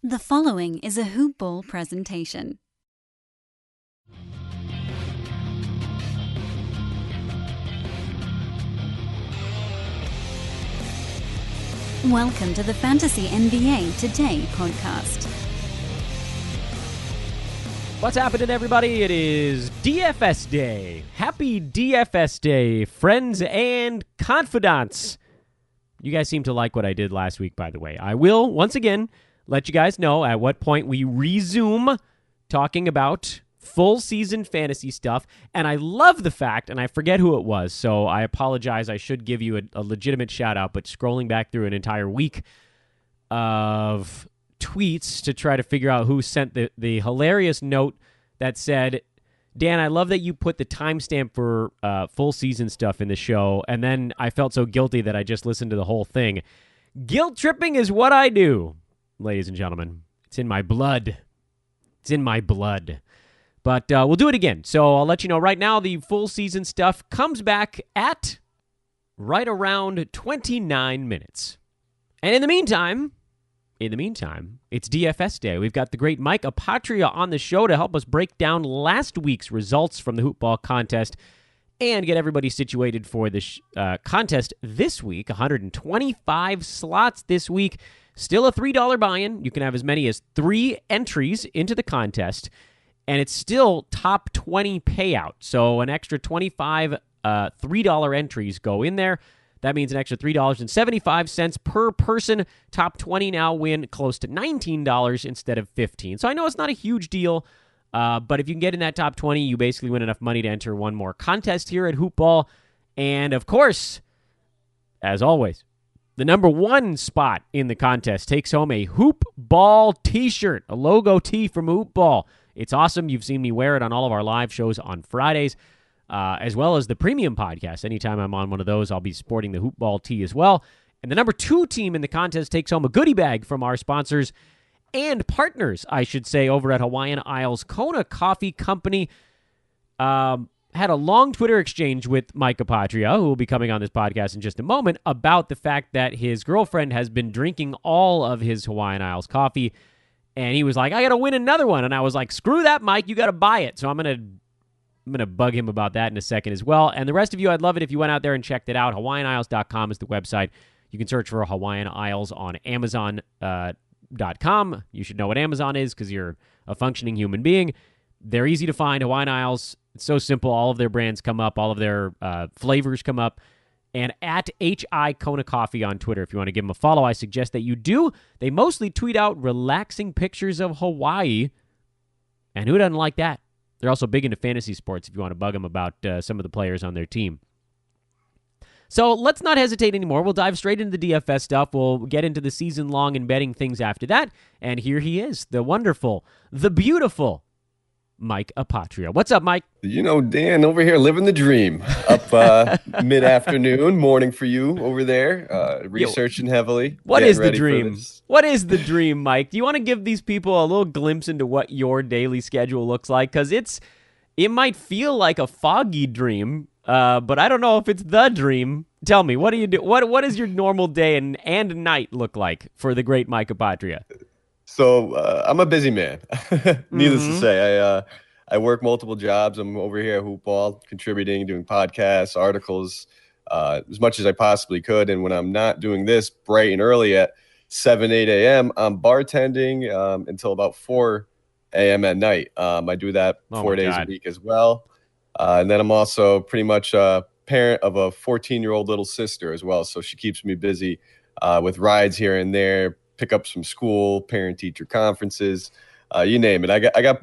The following is a Hoop Ball presentation. Welcome to the Fantasy NBA Today podcast. What's happening, everybody? It is DFS Day. Happy DFS Day, friends and confidants. You guys seem to like what I did last week, by the way. I will, once again, let you guys know at what point we resume talking about full season fantasy stuff. And I love the fact, and I forget who it was, so I apologize. I should give you a legitimate shout out, but scrolling back through an entire week of tweets to try to figure out who sent the hilarious note that said, Dan, I love that you put the timestamp for full season stuff in the show, and then I felt so guilty that I just listened to the whole thing. Guilt tripping is what I do, ladies and gentlemen. It's in my blood. It's in my blood. But we'll do it again. So I'll let you know right now the full season stuff comes back at right around 29 minutes. And in the meantime, it's DFS Day. We've got the great Mike Apotria on the show to help us break down last week's results from the Hoop Ball Contest and get everybody situated for the contest this week. 125 slots this week. Still a $3 buy-in. You can have as many as 3 entries into the contest, and it's still top 20 payout. So an extra 25 $3 entries go in there. That means an extra $3.75 per person. Top 20 now win close to $19 instead of $15. So I know it's not a huge deal, but if you can get in that top 20, you basically win enough money to enter one more contest here at Hoop Ball. And of course, as always, the number 1 spot in the contest takes home a Hoop Ball t-shirt, a logo tee from Hoop Ball. It's awesome. You've seen me wear it on all of our live shows on Fridays, as well as the premium podcast. Anytime I'm on one of those, I'll be sporting the Hoop Ball tee as well. And the number 2 team in the contest takes home a goodie bag from our sponsors and partners, I should say, over at Hawaiian Isles Kona Coffee Company. Had a long Twitter exchange with Mike Apotria, who will be coming on this podcast in just a moment, about the fact that his girlfriend has been drinking all of his Hawaiian Isles coffee, and he was like, I got to win another one. And I was like, screw that, Mike, you got to buy it. So I'm going to bug him about that in a second as well. And the rest of you, I'd love it if you went out there and checked it out. HawaiianIsles.com is the website. You can search for Hawaiian Isles on Amazon.com. You should know what Amazon is because you're a functioning human being. They're easy to find. Hawaiian Isles, it's so simple. All of their brands come up. All of their flavors come up. And at HI Kona Coffee on Twitter, if you want to give them a follow, I suggest that you do. They mostly tweet out relaxing pictures of Hawaii. And who doesn't like that? They're also big into fantasy sports if you want to bug them about some of the players on their team. So let's not hesitate anymore. We'll dive straight into the DFS stuff. We'll get into the season-long and betting things after that. And here he is, the wonderful, the beautiful Mike Apotria. What's up, Mike? You know, Dan, over here living the dream. Up mid-afternoon, morning for you over there, researching heavily. What is the dream? What is the dream, Mike? Do you want to give these people a little glimpse into what your daily schedule looks like? Because it might feel like a foggy dream, but I don't know if it's the dream. Tell me, what do you do? What does your normal day and night look like for the great Mike Apotria? So I'm a busy man. Needless to say, I work multiple jobs. I'm over here at Hoop Ball, contributing, doing podcasts, articles, as much as I possibly could. And when I'm not doing this bright and early at 7, 8 a.m., I'm bartending until about 4 a.m. at night. I do that 4 days a week as well. And then I'm also pretty much a parent of a 14-year-old little sister as well. So she keeps me busy with rides here and there, pickups from school, parent-teacher conferences, you name it.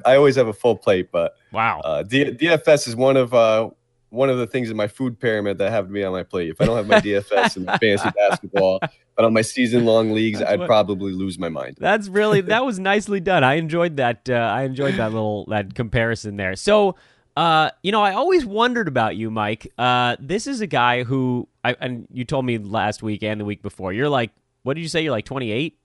I always have a full plate, but wow, DFS is one of the things in my food pyramid that have to be on my plate. If I don't have my DFS and my fantasy basketball, but on my season-long leagues, I'd probably lose my mind. That was nicely done. I enjoyed that. That comparison there. So, I always wondered about you, Mike. This is a guy who, and you told me last week and the week before, you're like, what did you say? You're like 28?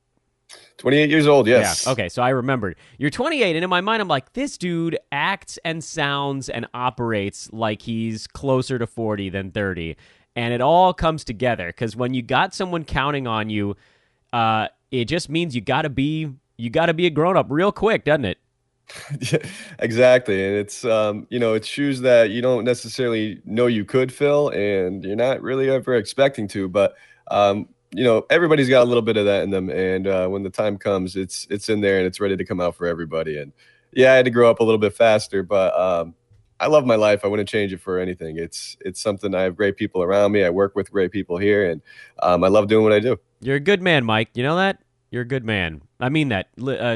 28 years old, yes. Yeah. Okay, so I remembered. You're 28, and in my mind, I'm like, this dude acts and sounds and operates like he's closer to 40 than 30. And it all comes together, because when you got someone counting on you, it just means you got to be you got to be a grown-up real quick, doesn't it? Yeah, exactly. And it's, it's shoes that you don't necessarily know you could fill and you're not really ever expecting to, but, everybody's got a little bit of that in them. And when the time comes, it's in there and it's ready to come out for everybody. And yeah, I had to grow up a little bit faster, but I love my life. I wouldn't change it for anything. It's something. I have great people around me. I work with great people here, and I love doing what I do. You're a good man, Mike. You know that? You're a good man. I mean that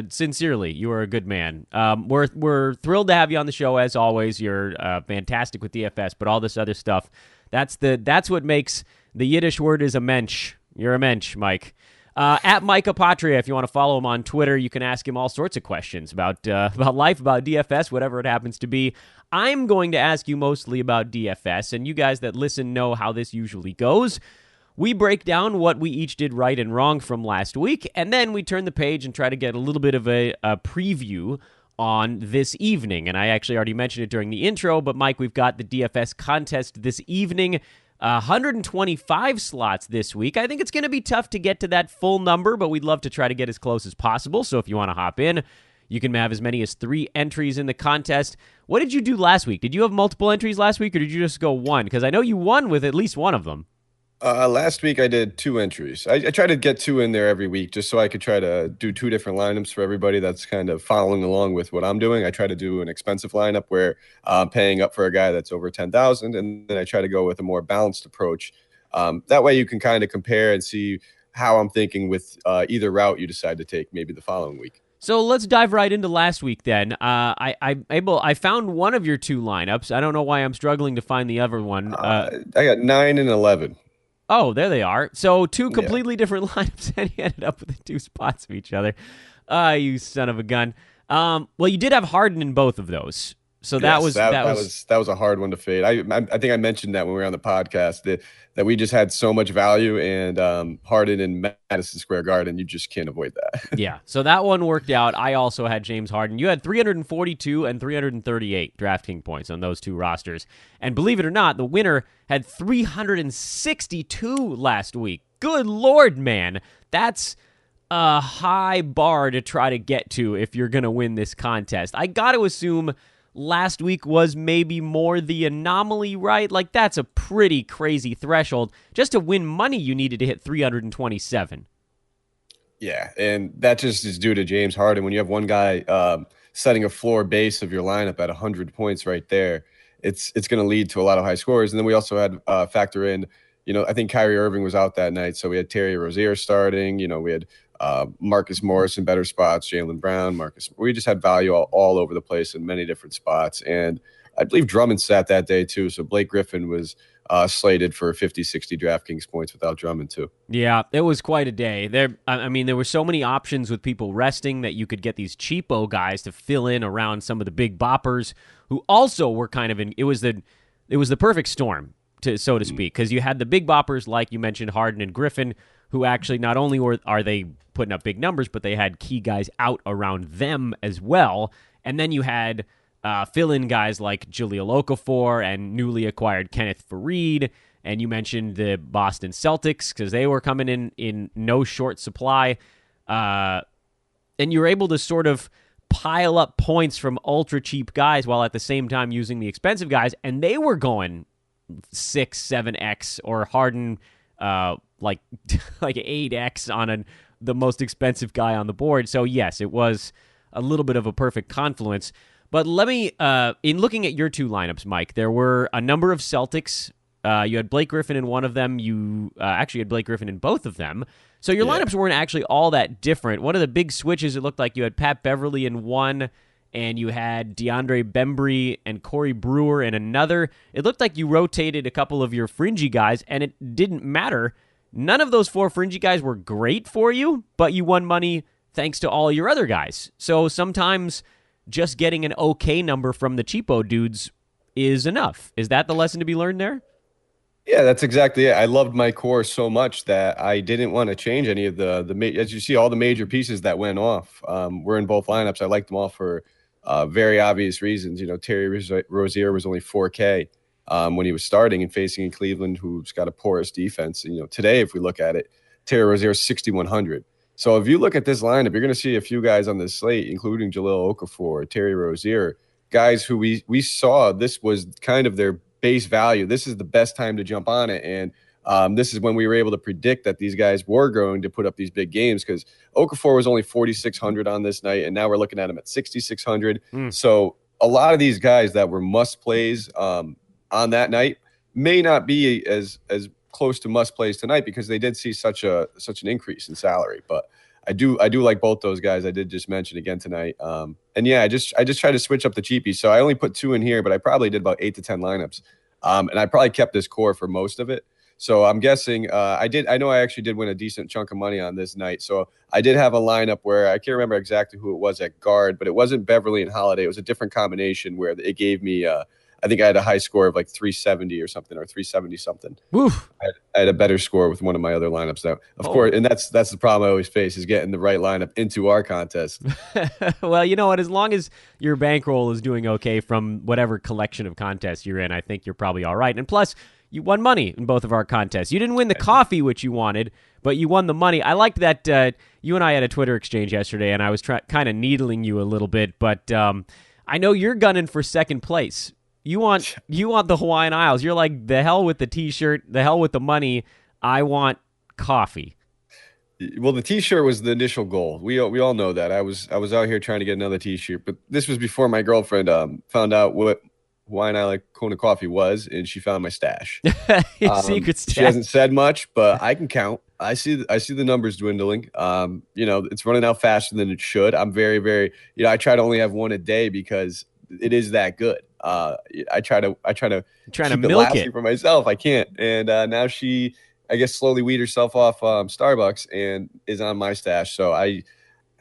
sincerely. You are a good man. We're thrilled to have you on the show as always. You're fantastic with DFS, but all this other stuff, that's what makes the Yiddish word is a mensch. You're a mensch, Mike. At Mike Apotria, if you want to follow him on Twitter, you can ask him all sorts of questions about life, about DFS, whatever it happens to be. I'm going to ask you mostly about DFS, and you guys that listen know how this usually goes. We break down what we each did right and wrong from last week, and then we turn the page and try to get a little bit of a preview on this evening. And I actually already mentioned it during the intro, but Mike, we've got the DFS contest this evening. 125 slots this week. I think it's going to be tough to get to that full number, but we'd love to try to get as close as possible. So if you want to hop in, you can have as many as 3 entries in the contest. What did you do last week? Did you have multiple entries last week, or did you just go one? Because I know you won with at least one of them. Last week I did 2 entries. I try to get 2 in there every week just so I could try to do 2 different lineups for everybody that's kind of following along with what I'm doing. I try to do an expensive lineup where I'm paying up for a guy that's over 10,000, and then I try to go with a more balanced approach. That way you can kind of compare and see how I'm thinking with either route you decide to take maybe the following week. So let's dive right into last week then. I found one of your 2 lineups. I don't know why I'm struggling to find the other one. I got 9 and 11. Oh, there they are. So 2 completely different lineups, and you ended up with 2 spots of each other. You son of a gun. Well, you did have Harden in both of those. So that was a hard one to fade. I think I mentioned that when we were on the podcast that we just had so much value, and Harden in Madison Square Garden, you just can't avoid that. Yeah, so that one worked out. I also had James Harden. You had 342 and 338 DraftKings points on those 2 rosters. And believe it or not, the winner had 362 last week. Good Lord, man. That's a high bar to try to get to if you're going to win this contest. I got to assume last week was maybe more the anomaly, right? Like, that's a pretty crazy threshold. Just to win money, you needed to hit 327. Yeah, and that just is due to James Harden. When you have one guy setting a floor base of your lineup at 100 points right there, it's going to lead to a lot of high scores. And then we also had factor in, I think Kyrie Irving was out that night, so we had Terry Rozier starting. We had Marcus Morris in better spots, Jaylen Brown, we just had value all over the place in many different spots. And I believe Drummond sat that day too. So Blake Griffin was slated for 50, 60 DraftKings points without Drummond too. Yeah, it was quite a day. There were so many options with people resting that you could get these cheapo guys to fill in around some of the big boppers who also were kind of it was the perfect storm, so to speak, because you had the big boppers like you mentioned, Harden and Griffin, who actually not only are they putting up big numbers, but they had key guys out around them as well. And then you had fill-in guys like Jahlil Okafor and newly acquired Kenneth Faried. And you mentioned the Boston Celtics because they were coming in no short supply. And you were able to sort of pile up points from ultra-cheap guys while at the same time using the expensive guys. And they were going 6, 7x, or Harden like 8x on the most expensive guy on the board. So yes, it was a little bit of a perfect confluence. But let me, in looking at your 2 lineups, Mike, there were a number of Celtics. You had Blake Griffin in one of them. You actually had Blake Griffin in both of them. So your lineups weren't actually all that different. One of the big switches, it looked like you had Pat Beverly in one, and you had DeAndre Bembry and Corey Brewer in another. It looked like you rotated a couple of your fringy guys, and it didn't matter. None of those 4 fringy guys were great for you, but you won money thanks to all your other guys. So sometimes just getting an okay number from the cheapo dudes is enough. Is that the lesson to be learned there? Yeah, that's exactly it. I loved my core so much that I didn't want to change any of the as you see, all the major pieces that went off were in both lineups. I liked them all for very obvious reasons. Terry Rozier was only 4K when he was starting and facing in Cleveland, who's got a porous defense. Today, if we look at it, Terry Rozier is 6,100. So if you look at this lineup, you're going to see a few guys on this slate, including Jahlil Okafor, Terry Rozier, guys who we saw this was kind of their base value. This is the best time to jump on it. And this is when we were able to predict that these guys were going to put up these big games, because Okafor was only 4,600 on this night, and now we're looking at him at 6,600. So a lot of these guys that were must plays on that night may not be as close to must plays tonight, because they did see such an increase in salary. But I do like both those guys I did just mention again tonight. And yeah, I just tried to switch up the cheapies. So I only put 2 in here, but I probably did about 8 to 10 lineups. And I probably kept this core for most of it. So I'm guessing I know I actually did win a decent chunk of money on this night. So I did have a lineup where I can't remember exactly who it was at guard, but it wasn't Beverly and Holiday. It was a different combination where it gave me I think I had a high score of like 370 or something, or 370 something. Woof. I had a better score with one of my other lineups. Now, of course, and that's the problem I always face, is getting the right lineup into our contest. Well, you know what? As long as your bankroll is doing okay from whatever collection of contests you're in, I think you're probably all right. And plus, you won money in both of our contests. You didn't win the coffee, which you wanted, but you won the money. I liked that you and I had a Twitter exchange yesterday, and I was kind of needling you a little bit, but I know you're gunning for second place. You want the Hawaiian Isles. You're like, the hell with the T-shirt, the hell with the money. I want coffee. Well, the T-shirt was the initial goal. We all know that. I was out here trying to get another T-shirt, but this was before my girlfriend found out what Hawaiian Island Kona coffee was, and she found my stash. Secret stash. She hasn't said much, but I can count. I see the numbers dwindling. It's running out faster than it should. I'm very, very, I try to only have one a day because it is that good. I try to milk it for myself. I can't. And now she, I guess, slowly weed herself off Starbucks and is on my stash. So I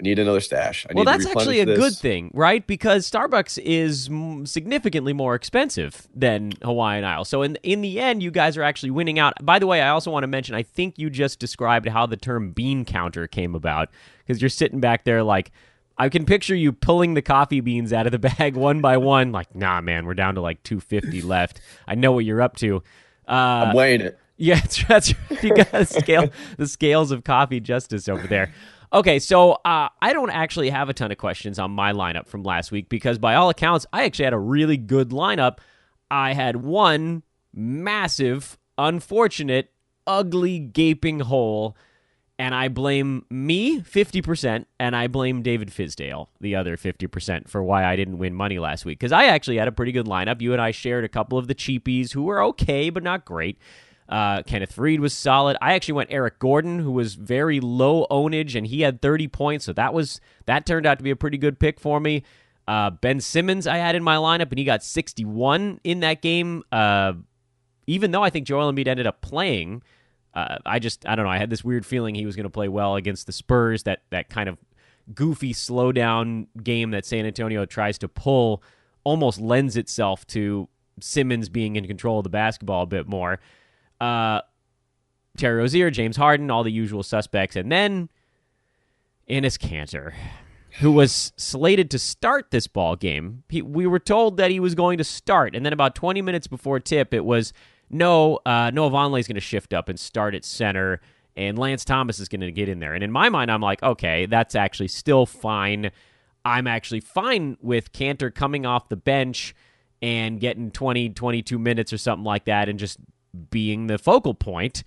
need another stash. Well, that's actually a good thing, right? Because Starbucks is significantly more expensive than Hawaiian Isle. So in the end, you guys are actually winning out. By the way, I also want to mention, I think you just described how the term bean counter came about, because you're sitting back there like, I can picture you pulling the coffee beans out of the bag one by one, like, nah, man, we're down to like 250 left. I know what you're up to. I'm weighing it. Yeah, that's right. You got the scales of coffee justice over there. Okay, so I don't actually have a ton of questions on my lineup from last week, because by all accounts, I actually had a really good lineup. I had one massive, unfortunate, ugly, gaping hole, and I blame me 50%, and I blame David Fizdale, the other 50%, for why I didn't win money last week. Because I actually had a pretty good lineup. You and I shared a couple of the cheapies who were okay, but not great. Kenneth Reed was solid. I actually went Eric Gordon, who was very low ownage, and he had 30 points, so that turned out to be a pretty good pick for me. Ben Simmons I had in my lineup, and he got 61 in that game, even though I think Joel Embiid ended up playing. I don't know. I had this weird feeling he was going to play well against the Spurs, that kind of goofy slowdown game that San Antonio tries to pull almost lends itself to Simmons being in control of the basketball a bit more. Terry Rozier, James Harden, all the usual suspects. And then Enes Kanter, who was slated to start this ball game. We were told that he was going to start, and then about 20 minutes before tip, it was, Noah Vonleh is going to shift up and start at center, and Lance Thomas is going to get in there. And in my mind, I'm like, okay, that's actually still fine. I'm actually fine with Kanter coming off the bench and getting 20, 22 minutes or something like that and just being the focal point.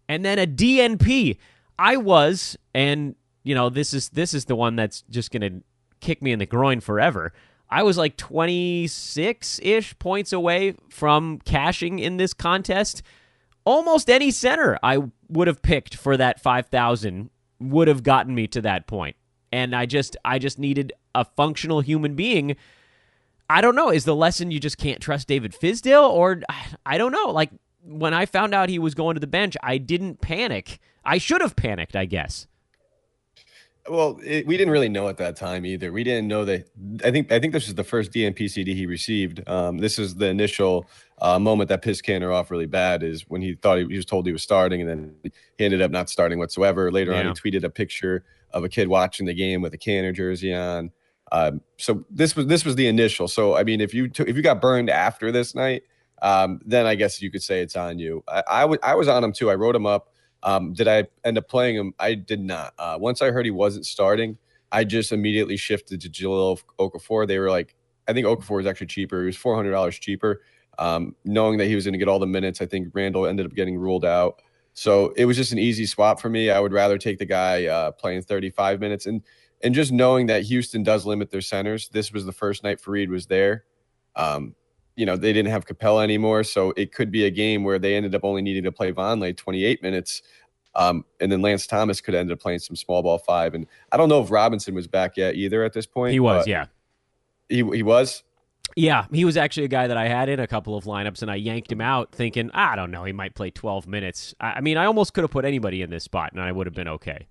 And then a DNP. I was, and this is the one that's just going to kick me in the groin forever. I was like 26-ish points away from cashing in this contest. Almost any center I would have picked for that 5,000 would have gotten me to that point. And I just needed a functional human being. I don't know. Is the lesson you just can't trust David Fizdale? Or I don't know. Like, when I found out he was going to the bench, I didn't panic. I should have panicked, I guess. Well, we didn't really know at that time either. We didn't know that. I think this was the first DNP CD he received. This is the initial moment that pissed Kanter off really bad, is when he thought he was told he was starting, and then he ended up not starting whatsoever. Later on, he tweeted a picture of a kid watching the game with a Kanter jersey on. So this was the initial. So I mean, if you got burned after this night, then I guess you could say it's on you. I was on him too. I wrote him up. Did I end up playing him? I did not. Once I heard he wasn't starting, I just immediately shifted to Jahlil Okafor. They were like, I think Okafor was actually cheaper. He was $400 cheaper. Knowing that he was going to get all the minutes, I think Randall ended up getting ruled out. So it was just an easy swap for me. I would rather take the guy playing 35 minutes. And just knowing that Houston does limit their centers, this was the first night Fareed was there. They didn't have Capella anymore, so it could be a game where they ended up only needing to play Vonleh 28 minutes, and then Lance Thomas could end up playing some small ball 5. And I don't know if Robinson was back yet either at this point. He was, yeah. He was? Yeah, he was actually a guy that I had in a couple of lineups, and I yanked him out thinking, I don't know, he might play 12 minutes. I mean, I almost could have put anybody in this spot, and I would have been okay.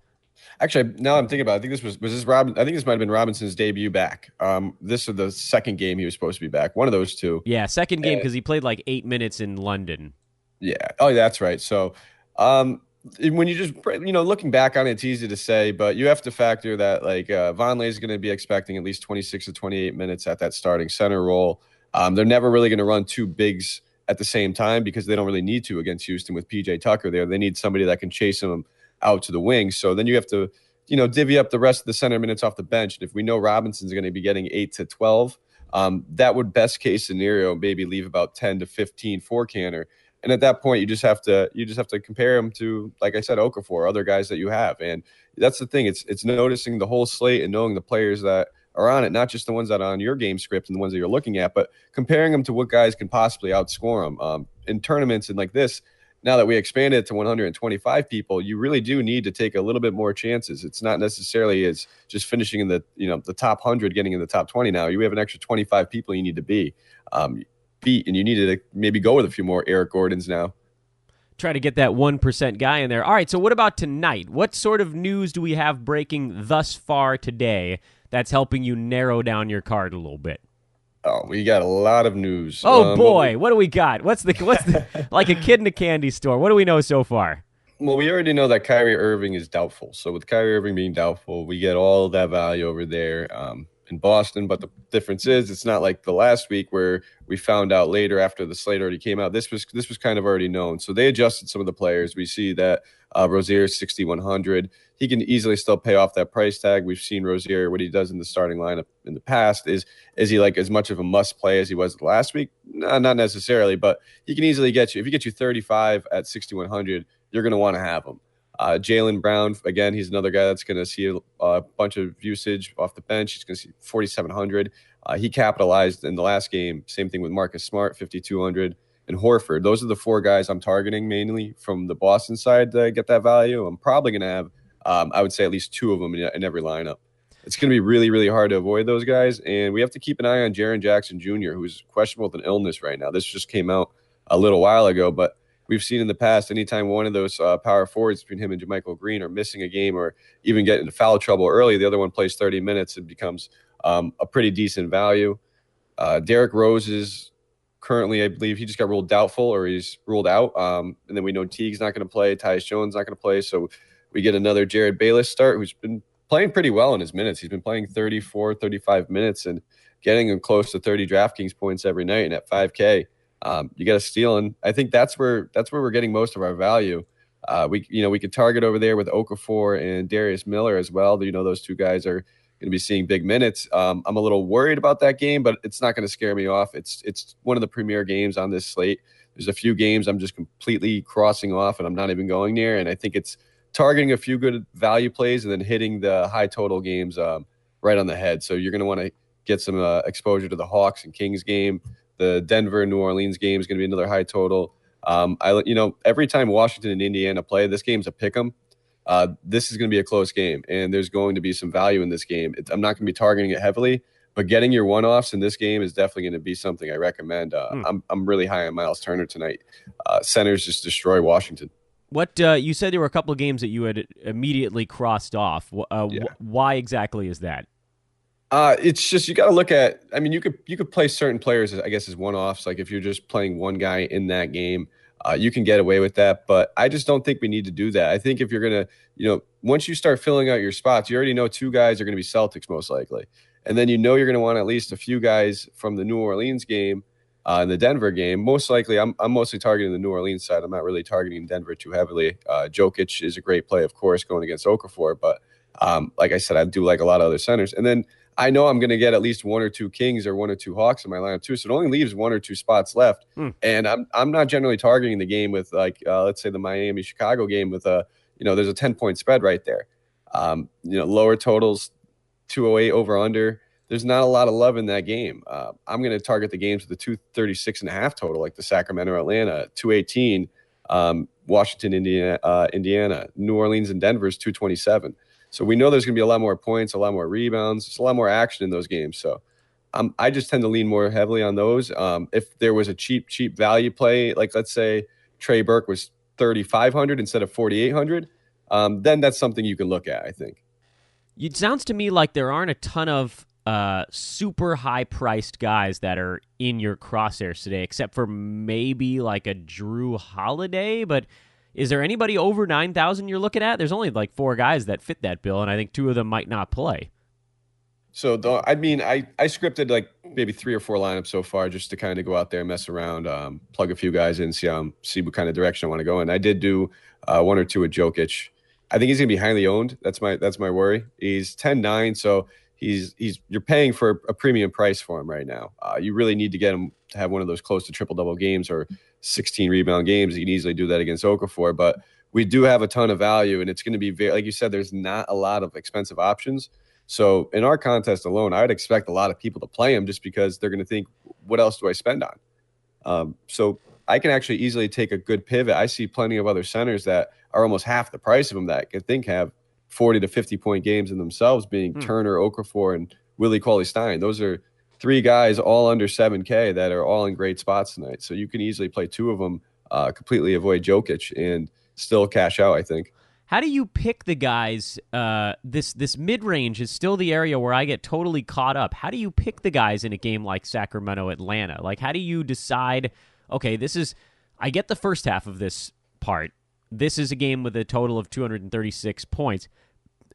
Actually, now I'm thinking about it. I think this was this Robin. I think this might have been Robinson's debut back. This is the second game he was supposed to be back. One of those two. Yeah, second game because he played like 8 minutes in London. Yeah. Oh, that's right. So, when you just looking back on it, it's easy to say, but you have to factor that like Vonleh is going to be expecting at least 26 to 28 minutes at that starting center role. They're never really going to run two bigs at the same time because they don't really need to against Houston with PJ Tucker there. They need somebody that can chase him out to the wing. So then you have to, divvy up the rest of the center minutes off the bench. And if we know Robinson's going to be getting 8 to 12, that would best case scenario maybe leave about 10 to 15 for Canner. And at that point, you just have to compare him to, like I said, Okafor, other guys that you have. And that's the thing. It's noticing the whole slate and knowing the players that are on it, not just the ones that are on your game script and the ones that you're looking at, but comparing them to what guys can possibly outscore them in tournaments and like this. Now that we expanded it to 125 people, you really do need to take a little bit more chances. It's not necessarily as just finishing in the top 100, getting in the top 20 now. You have an extra 25 people you need to beat, and you need to maybe go with a few more Eric Gordons now. Try to get that 1% guy in there. All right, so what about tonight? What sort of news do we have breaking thus far today that's helping you narrow down your card a little bit? Oh, we got a lot of news. Oh boy, what do we got? What's the like a kid in a candy store? What do we know so far? Well, we already know that Kyrie Irving is doubtful. So with Kyrie Irving being doubtful, we get all of that value over there in Boston. But the difference is, it's not like the last week where we found out later after the slate already came out. This was kind of already known. So they adjusted some of the players. We see that Rozier is 6,100. He can easily still pay off that price tag. We've seen Rozier, what he does in the starting lineup in the past. Is he like as much of a must play as he was last week? No, not necessarily, but he can easily get you. If he gets you 35 at 6,100, you're going to want to have him. Jaylen Brown, again, he's another guy that's going to see a bunch of usage off the bench. He's going to see 4,700. He capitalized in the last game. Same thing with Marcus Smart, 5,200. And Horford. Those are the four guys I'm targeting mainly from the Boston side to get that value. I'm probably going to have, I would say, at least two of them in every lineup. It's going to be really, really hard to avoid those guys. And we have to keep an eye on Jaren Jackson Jr., who's questionable with an illness right now. This just came out a little while ago, but we've seen in the past, anytime one of those power forwards between him and JaMychal Green are missing a game or even get into foul trouble early, the other one plays 30 minutes, it becomes a pretty decent value. Derrick Rose is currently, I believe, he just got ruled doubtful or he's ruled out. And then we know Teague's not going to play, Tyus Jones not going to play. So we get another Jared Bayless start, who's been playing pretty well in his minutes. He's been playing 34, 35 minutes and getting him close to 30 DraftKings points every night. And at 5K, you got a steal, and I think that's where we're getting most of our value. We could target over there with Okafor and Darius Miller as well. Those two guys are going to be seeing big minutes. I'm a little worried about that game, but it's not going to scare me off. It's one of the premier games on this slate. There's a few games I'm just completely crossing off, and I'm not even going near. And I think it's targeting a few good value plays and then hitting the high total games right on the head. So you're going to want to get some exposure to the Hawks and Kings game. The Denver New Orleans game is going to be another high total. Every time Washington and Indiana play, this game's a pick 'em. This is going to be a close game, and there's going to be some value in this game. I'm not going to be targeting it heavily, but getting your one-offs in this game is definitely going to be something I recommend. I'm really high on Miles Turner tonight. Centers just destroy Washington. What you said there were a couple of games that you had immediately crossed off. Why exactly is that? It's just you got to look at. I mean, you could play certain players, I guess, as one-offs. Like if you're just playing one guy in that game, you can get away with that. But I just don't think we need to do that. I think if you're gonna, once you start filling out your spots, you already know two guys are going to be Celtics most likely, and then you're going to want at least a few guys from the New Orleans game. in the Denver game. Most likely, I'm mostly targeting the New Orleans side. I'm not really targeting Denver too heavily. Jokic is a great play, of course, going against Okafor, but like I said, I do like a lot of other centers. And then I know I'm going to get at least one or two Kings or one or two Hawks in my lineup too, so it only leaves one or two spots left. And I'm not generally targeting the game with let's say the Miami-Chicago game with there's a 10-point spread right there. Lower totals, 208 over under. There's not a lot of love in that game. I'm going to target the games with the 236.5 total, like the Sacramento, Atlanta, 218, Washington, Indiana, New Orleans, and Denver's 227. So we know there's going to be a lot more points, a lot more rebounds, just a lot more action in those games. So I just tend to lean more heavily on those. If there was a cheap value play, like let's say Trey Burke was 3,500 instead of 4,800, then that's something you can look at, I think. It sounds to me like there aren't a ton of super high-priced guys that are in your crosshairs today, except for maybe like a Drew Holiday. But is there anybody over 9,000 you're looking at? There's only like 4 guys that fit that bill, and I think 2 of them might not play. So, I scripted like maybe 3 or 4 lineups so far just to kind of go out there and mess around, plug a few guys in, see what kind of direction I want to go in. I did do 1 or 2 with Jokic. I think he's going to be highly owned. That's my worry. He's 10-9, so you're paying for a premium price for him right now. You really need to get him to have one of those close to triple-double games or 16 rebound games. You can easily do that against Okafor, but we do have a ton of value, and it's going to be very, like you said, there's not a lot of expensive options. So in our contest alone, I would expect a lot of people to play him just because they're going to think, what else do I spend on? So I can actually easily take a good pivot. I see plenty of other centers that are almost half the price of him that I think have 40 to 50-point games in themselves, being Turner, Okafor, and Willie Cauley-Stein. Those are 3 guys all under 7K that are all in great spots tonight. So you can easily play 2 of them, completely avoid Jokic, and still cash out, I think. How do you pick the guys? This mid-range is still the area where I get totally caught up. How do you pick the guys in a game like Sacramento, Atlanta? Like, how do you decide, okay, I get the first half of this part. This is a game with a total of 236 points,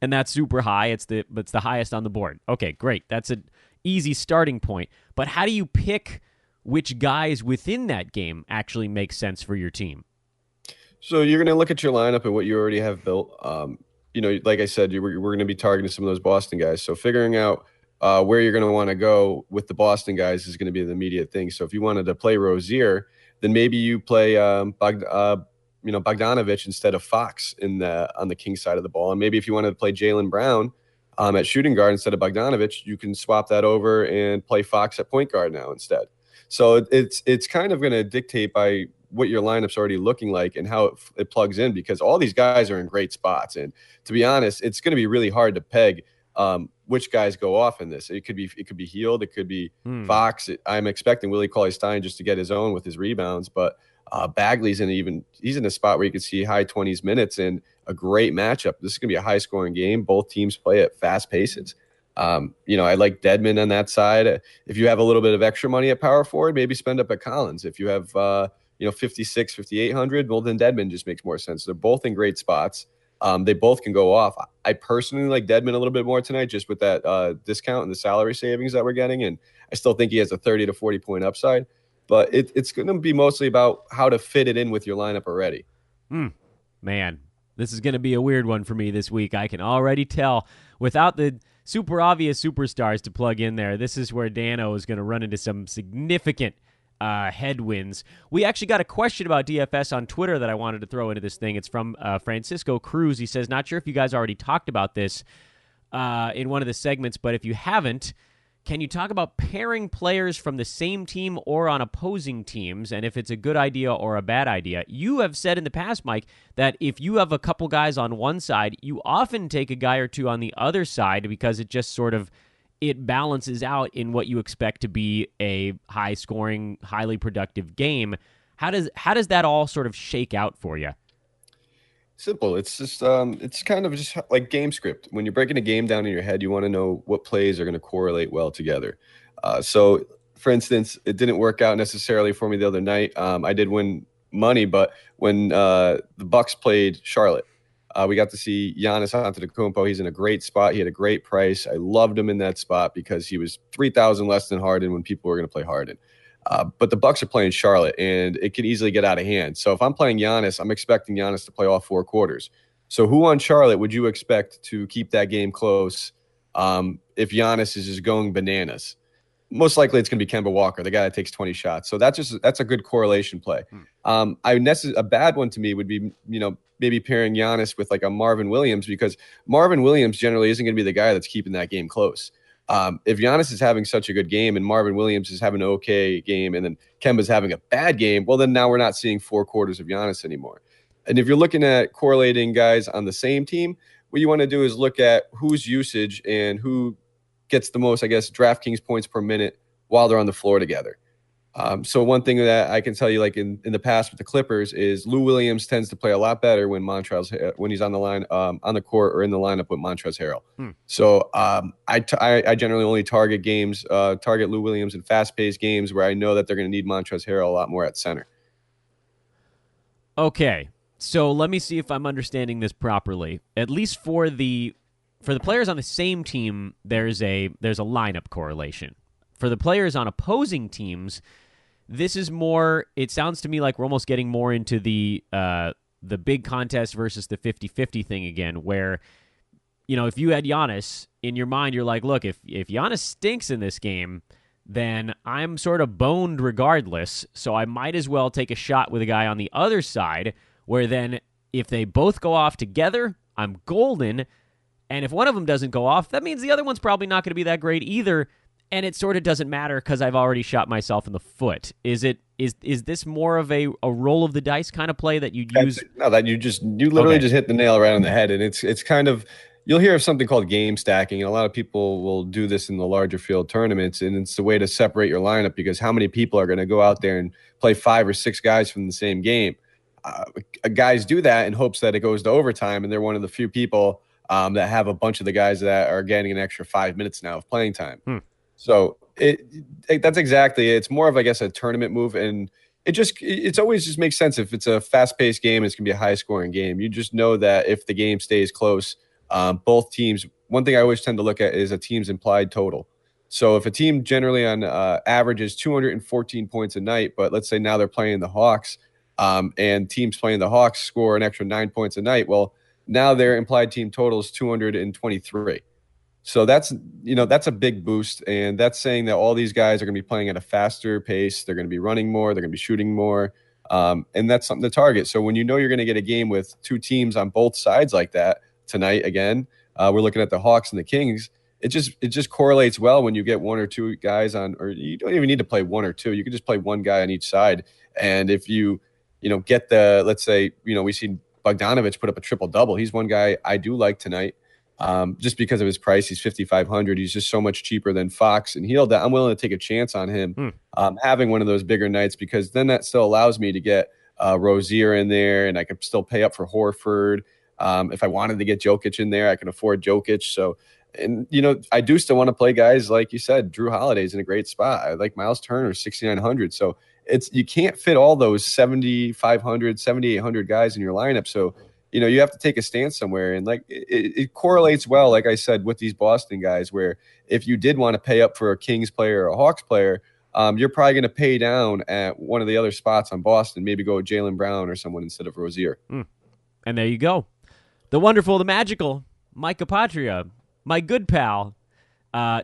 and that's super high. It's the highest on the board. Okay, great. That's an easy starting point. But how do you pick which guys within that game actually make sense for your team? So you're going to look at your lineup and what you already have built. Like I said, we're going to be targeting some of those Boston guys. So figuring out where you're going to want to go with the Boston guys is going to be the immediate thing. So if you wanted to play Rozier, then maybe you play Bogdanovich instead of Fox on the Kings side of the ball. And maybe if you wanted to play Jaylen Brown at shooting guard instead of Bogdanovich, you can swap that over and play Fox at point guard now instead. So it's kind of going to dictate by what your lineup's already looking like and how it plugs in, because all these guys are in great spots. And to be honest, it's going to be really hard to peg which guys go off in this. It could be Hield, it could be Fox. I'm expecting Willie Cauley-Stein just to get his own with his rebounds, but Bagley's he's in a spot where you can see high 20s minutes and a great matchup. This is going to be a high scoring game. Both teams play at fast paces. I like Dedmon on that side. If you have a little bit of extra money at power forward, maybe spend up at Collins. If you have 56, 5,800, well, then Dedmon just makes more sense. They're both in great spots. They both can go off. I personally like Dedmon a little bit more tonight, just with that discount and the salary savings that we're getting. And I still think he has a 30 to 40 point upside, but it's going to be mostly about how to fit it in with your lineup already. Man, this is going to be a weird one for me this week. I can already tell. Without the super obvious superstars to plug in there, this is where Dano is going to run into some significant headwinds. We actually got a question about DFS on Twitter that I wanted to throw into this thing. It's from Francisco Cruz. He says, not sure if you guys already talked about this in one of the segments, but if you haven't, can you talk about pairing players from the same team or on opposing teams, and if it's a good idea or a bad idea? You have said in the past, Mike, that if you have a couple guys on one side, you often take a guy or two on the other side because it just sort of it balances out in what you expect to be a high-scoring, highly productive game. How does that all sort of shake out for you? Simple. It's just it's kind of just like game script. When you're breaking a game down in your head, you want to know what plays are going to correlate well together. So, for instance, it didn't work out necessarily for me the other night. I did win money, but when the Bucks played Charlotte, we got to see Giannis Antetokounmpo. He's in a great spot. He had a great price. I loved him in that spot because he was 3,000 less than Harden when people were going to play Harden. But the Bucks are playing Charlotte, and it could easily get out of hand. So if I'm playing Giannis, I'm expecting Giannis to play all 4 quarters. So who on Charlotte would you expect to keep that game close if Giannis is just going bananas? Most likely it's going to be Kemba Walker, the guy that takes 20 shots. So that's a good correlation play. A bad one to me would be, maybe pairing Giannis with like a Marvin Williams, because Marvin Williams generally isn't going to be the guy that's keeping that game close. If Giannis is having such a good game and Marvin Williams is having an okay game and then Kemba's having a bad game, well, then now we're not seeing 4 quarters of Giannis anymore. And if you're looking at correlating guys on the same team, what you want to do is look at whose usage and who gets the most, I guess, DraftKings points per minute while they're on the floor together. So one thing that I can tell you, like in the past with the Clippers, is Lou Williams tends to play a lot better when he's on the line, on the court or in the lineup with Montrezl Harrell. So I generally only target Lou Williams in fast-paced games where I know that they're going to need Montrezl Harrell a lot more at center. Okay, so let me see if I'm understanding this properly. At least for the players on the same team, there's a lineup correlation. For the players on opposing teams, this is more, it sounds to me like we're almost getting more into the big contest versus the 50-50 thing again, where, if you had Giannis in your mind, you're like, look, if Giannis stinks in this game, then I'm sort of boned regardless, so I might as well take a shot with a guy on the other side, where then if they both go off together, I'm golden, and if one of them doesn't go off, that means the other one's probably not going to be that great either. And it sort of doesn't matter because I've already shot myself in the foot. Is this more of a roll of the dice kind of play that you use? No, that you literally just hit the nail right on the head. And it's kind of, you'll hear of something called game stacking. And a lot of people will do this in the larger field tournaments. And it's the way to separate your lineup, because how many people are going to go out there and play 5 or 6 guys from the same game? Guys do that in hopes that it goes to overtime. And they're one of the few people that have a bunch of the guys that are getting an extra 5 minutes now of playing time. So that's exactly it. It's more of, I guess, a tournament move, and it always just makes sense if it's a fast-paced game. It's going to be a high-scoring game. You just know that if the game stays close, both teams. One thing I always tend to look at is a team's implied total. So if a team generally on averages 214 points a night, but let's say now they're playing the Hawks, and teams playing the Hawks score an extra 9 points a night, well, now their implied team total is 223. So that's a big boost, and that's saying that all these guys are going to be playing at a faster pace. They're going to be running more. They're going to be shooting more, and that's something to target. So when you're going to get a game with 2 teams on both sides like that tonight, again, we're looking at the Hawks and the Kings. It just correlates well when you get 1 or 2 guys on, or you don't even need to play 1 or 2. You can just play one guy on each side, and if you get let's say we see Bogdanovich put up a triple-double. He's one guy I do like tonight. Just because of his price, he's 5,500. He's just so much cheaper than Fox and Hield that I'm willing to take a chance on him having one of those bigger nights, because then that still allows me to get Rozier in there, and I can still pay up for Horford. If I wanted to get Jokic in there, I can afford Jokic. So, and I do still want to play guys like you said. Drew Holiday's in a great spot. I like Miles Turner, 6,900. So you can't fit all those 7,500, 7,800 guys in your lineup. So you have to take a stance somewhere, and like it correlates well, like I said, with these Boston guys, where if you did want to pay up for a Kings player or a Hawks player, you're probably going to pay down at one of the other spots on Boston, maybe go with Jaylen Brown or someone instead of Rozier. And there you go. The wonderful, the magical Mike Apotria, my good pal,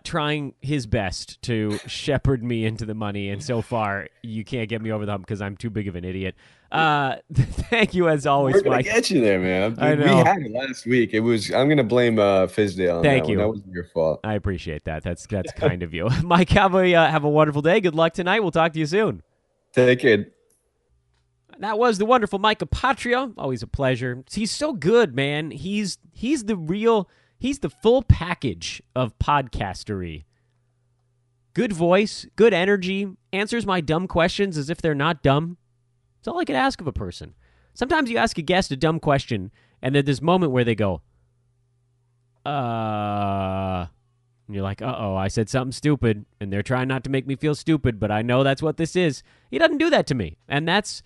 trying his best to shepherd me into the money, and so far you can't get me over the hump because I'm too big of an idiot. Thank you as always, We're gonna Mike. Get you there, man. I know. We had it last week. I'm gonna blame Fizdale on Thank that you. one. That wasn't your fault. I appreciate that. That's kind of you. Mike, have a wonderful day. Good luck tonight. We'll talk to you soon. Take it. That was the wonderful Mike Apotria. Always a pleasure. He's so good, man. He's the full package of podcastery. Good voice, good energy, answers my dumb questions as if they're not dumb. That's all I could ask of a person. Sometimes you ask a guest a dumb question, and there's this moment where they go, and you're like, uh-oh, I said something stupid, and they're trying not to make me feel stupid, but I know that's what this is. He doesn't do that to me, and that's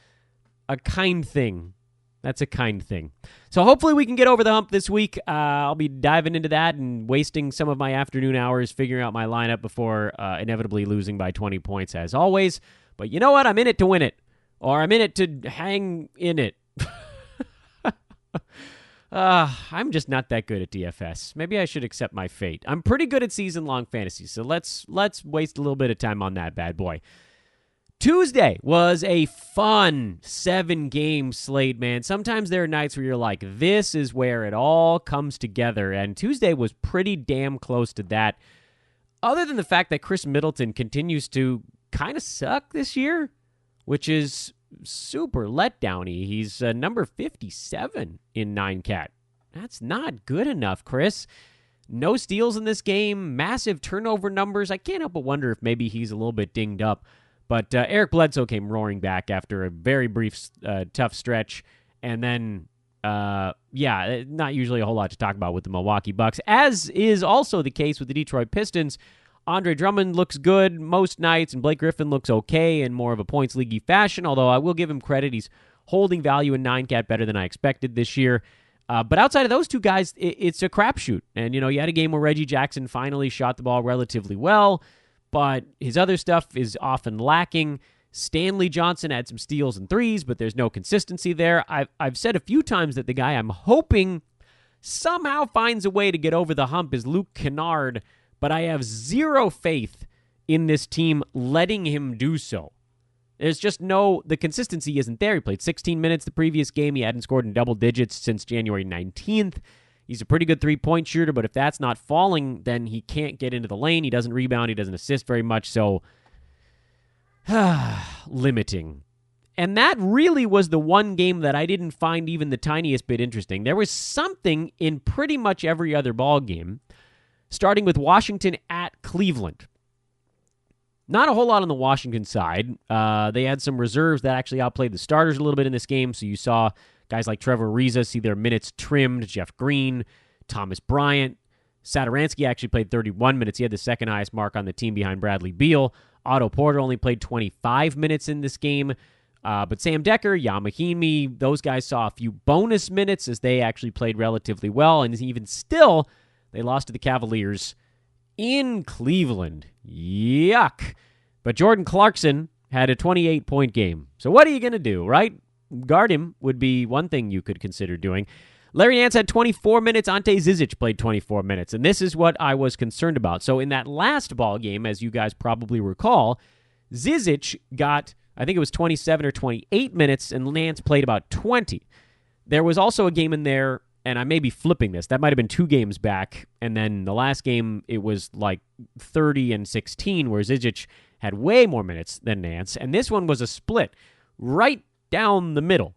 a kind thing That's a kind thing. So hopefully we can get over the hump this week. I'll be diving into that and wasting some of my afternoon hours figuring out my lineup before inevitably losing by 20 points as always. But you know what? I'm in it to win it. Or I'm in it to hang in it. I'm just not that good at DFS. Maybe I should accept my fate. I'm pretty good at season-long fantasy, so let's waste a little bit of time on that bad boy. Tuesday was a fun 7-game slate, man. Sometimes there are nights where you're like, this is where it all comes together, and Tuesday was pretty damn close to that. Other than the fact that Chris Middleton continues to kind of suck this year, which is super letdowny. He's number 57 in 9-cat. That's not good enough, Chris. No steals in this game, massive turnover numbers. I can't help but wonder if maybe he's a little bit dinged up. But Eric Bledsoe came roaring back after a very brief, tough stretch. And then, not usually a whole lot to talk about with the Milwaukee Bucks, as is also the case with the Detroit Pistons. Andre Drummond looks good most nights, and Blake Griffin looks okay in more of a points league-y fashion, although I will give him credit. He's holding value in 9-cat better than I expected this year. But outside of those two guys, it's a crapshoot. And, you had a game where Reggie Jackson finally shot the ball relatively well, but his other stuff is often lacking. Stanley Johnson had some steals and threes, but there's no consistency there. I've said a few times that the guy I'm hoping somehow finds a way to get over the hump is Luke Kennard, but I have zero faith in this team letting him do so. There's just the consistency isn't there. He played 16 minutes the previous game. He hadn't scored in double digits since January 19th. He's a pretty good three-point shooter, but if that's not falling, then he can't get into the lane. He doesn't rebound. He doesn't assist very much, so limiting. And that really was the one game that I didn't find even the tiniest bit interesting. There was something in pretty much every other ball game, starting with Washington at Cleveland. Not a whole lot on the Washington side. They had some reserves that actually outplayed the starters a little bit in this game, so you saw guys like Trevor Ariza see their minutes trimmed, Jeff Green, Thomas Bryant. Satoransky actually played 31 minutes. He had the second highest mark on the team behind Bradley Beal. Otto Porter only played 25 minutes in this game. But Sam Decker, Yamahimi, those guys saw a few bonus minutes as they actually played relatively well. And even still, they lost to the Cavaliers in Cleveland. Yuck. But Jordan Clarkson had a 28-point game. So what are you going to do, right? Guard him would be one thing you could consider doing. Larry Nance had 24 minutes. Ante Zizic played 24 minutes. And this is what I was concerned about. So in that last ball game, as you guys probably recall, Zizic got, I think it was 27 or 28 minutes, and Nance played about 20. There was also a game in there, and I may be flipping this. That might have been 2 games back. And then the last game, it was like 30 and 16, where Zizic had way more minutes than Nance. And this one was a split right down the middle.